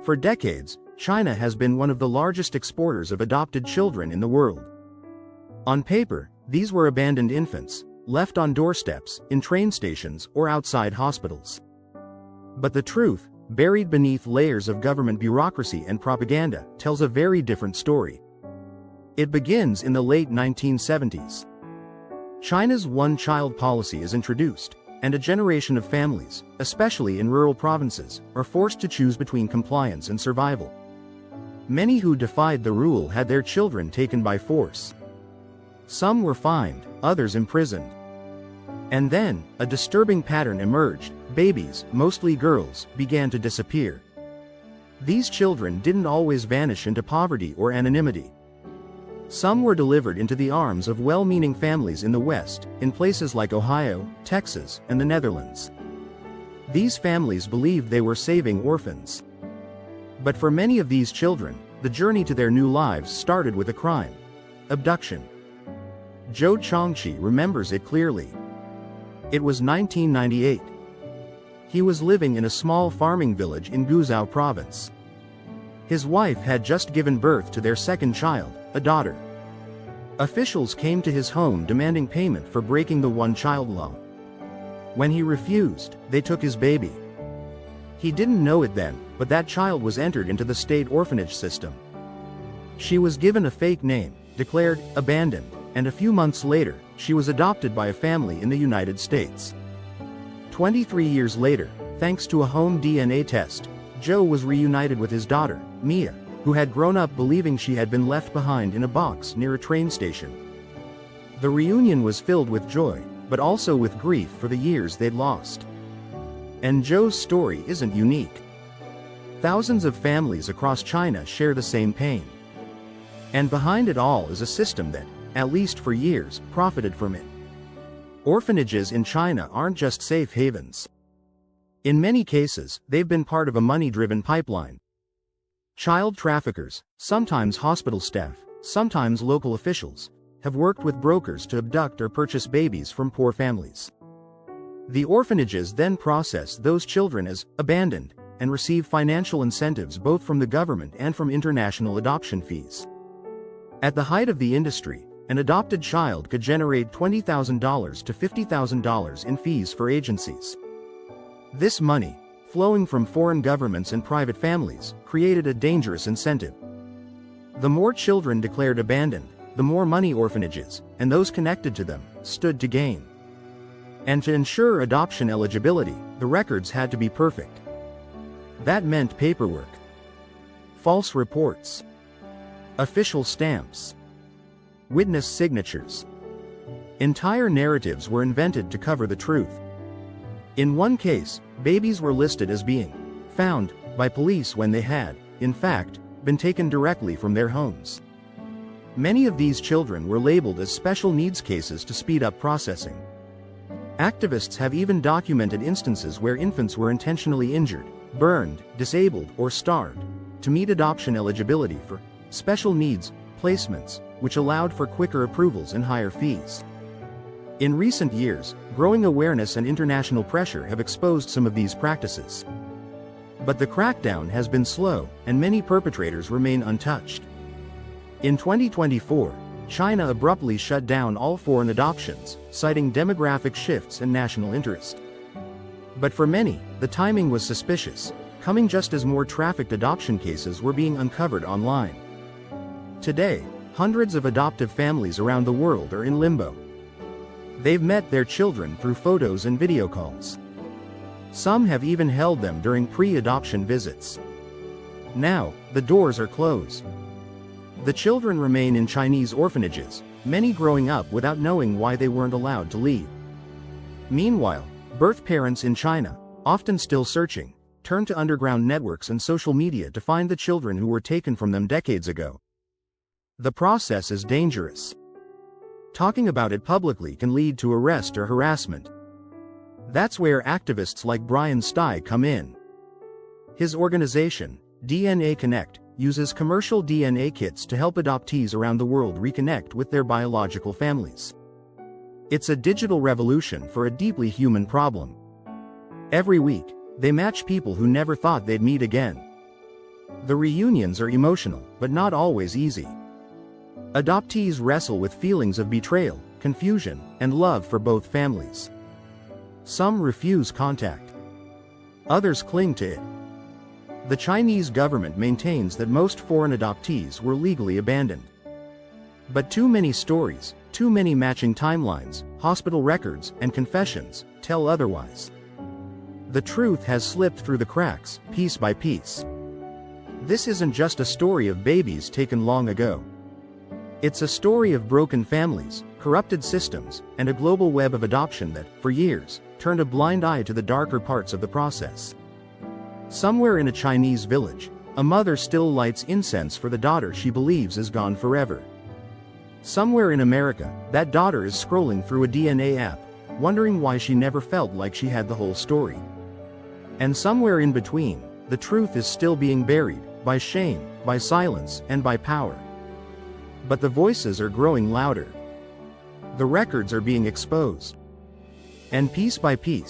For decades, China has been one of the largest exporters of adopted children in the world. On paper, these were abandoned infants, left on doorsteps, in train stations, or outside hospitals. But the truth, buried beneath layers of government bureaucracy and propaganda, tells a very different story. It begins in the late 1970s. China's one-child policy is introduced, and a generation of families, especially in rural provinces, are forced to choose between compliance and survival. Many who defied the rule had their children taken by force. Some were fined, others imprisoned. And then, a disturbing pattern emerged: babies, mostly girls, began to disappear. These children didn't always vanish into poverty or anonymity. Some were delivered into the arms of well-meaning families in the West, in places like Ohio, Texas, and the Netherlands. These families believed they were saving orphans. But for many of these children, the journey to their new lives started with a crime: abduction. Zhou Chongqi remembers it clearly. It was 1998. He was living in a small farming village in Guizhou province. His wife had just given birth to their second child, a daughter. Officials came to his home demanding payment for breaking the one-child law. When he refused, they took his baby. He didn't know it then, but that child was entered into the state orphanage system. She was given a fake name, declared abandoned, and a few months later, she was adopted by a family in the United States. 23 years later, thanks to a home DNA test, Joe was reunited with his daughter, Mia, who had grown up believing she had been left behind in a box near a train station. The reunion was filled with joy, but also with grief for the years they'd lost. And Joe's story isn't unique. Thousands of families across China share the same pain. And behind it all is a system that, at least for years, profited from it. Orphanages in China aren't just safe havens. In many cases, they've been part of a money-driven pipeline. Child traffickers, sometimes hospital staff, sometimes local officials, have worked with brokers to abduct or purchase babies from poor families. The orphanages then process those children as abandoned and receive financial incentives both from the government and from international adoption fees. At the height of the industry, an adopted child could generate $20,000 to $50,000 in fees for agencies. This money, flowing from foreign governments and private families, created a dangerous incentive. The more children declared abandoned, the more money orphanages, and those connected to them, stood to gain. And to ensure adoption eligibility, the records had to be perfect. That meant paperwork, false reports, official stamps, witness signatures. Entire narratives were invented to cover the truth. In one case, babies were listed as being found by police when they had, in fact, been taken directly from their homes. Many of these children were labeled as special needs cases to speed up processing. Activists have even documented instances where infants were intentionally injured, burned, disabled, or starved, to meet adoption eligibility for special needs placements, which allowed for quicker approvals and higher fees. In recent years, growing awareness and international pressure have exposed some of these practices. But the crackdown has been slow, and many perpetrators remain untouched. In 2024, China abruptly shut down all foreign adoptions, citing demographic shifts and national interest. But for many, the timing was suspicious, coming just as more trafficked adoption cases were being uncovered online. Today, hundreds of adoptive families around the world are in limbo. They've met their children through photos and video calls. Some have even held them during pre-adoption visits. Now, the doors are closed. The children remain in Chinese orphanages, many growing up without knowing why they weren't allowed to leave. Meanwhile, birth parents in China, often still searching, turn to underground networks and social media to find the children who were taken from them decades ago. The process is dangerous. Talking about it publicly can lead to arrest or harassment. That's where activists like Brian Stye come in. His organization, DNA Connect, uses commercial DNA kits to help adoptees around the world reconnect with their biological families. It's a digital revolution for a deeply human problem. Every week, they match people who never thought they'd meet again. The reunions are emotional, but not always easy. Adoptees wrestle with feelings of betrayal, confusion, and love for both families. Some refuse contact. Others cling to it. The Chinese government maintains that most foreign adoptees were legally abandoned. But too many stories, too many matching timelines, hospital records, and confessions tell otherwise. The truth has slipped through the cracks, piece by piece. This isn't just a story of babies taken long ago. It's a story of broken families, corrupted systems, and a global web of adoption that, for years, turned a blind eye to the darker parts of the process. Somewhere in a Chinese village, a mother still lights incense for the daughter she believes is gone forever. Somewhere in America, that daughter is scrolling through a DNA app, wondering why she never felt like she had the whole story. And somewhere in between, the truth is still being buried, by shame, by silence, and by power. But the voices are growing louder. The records are being exposed. And piece by piece,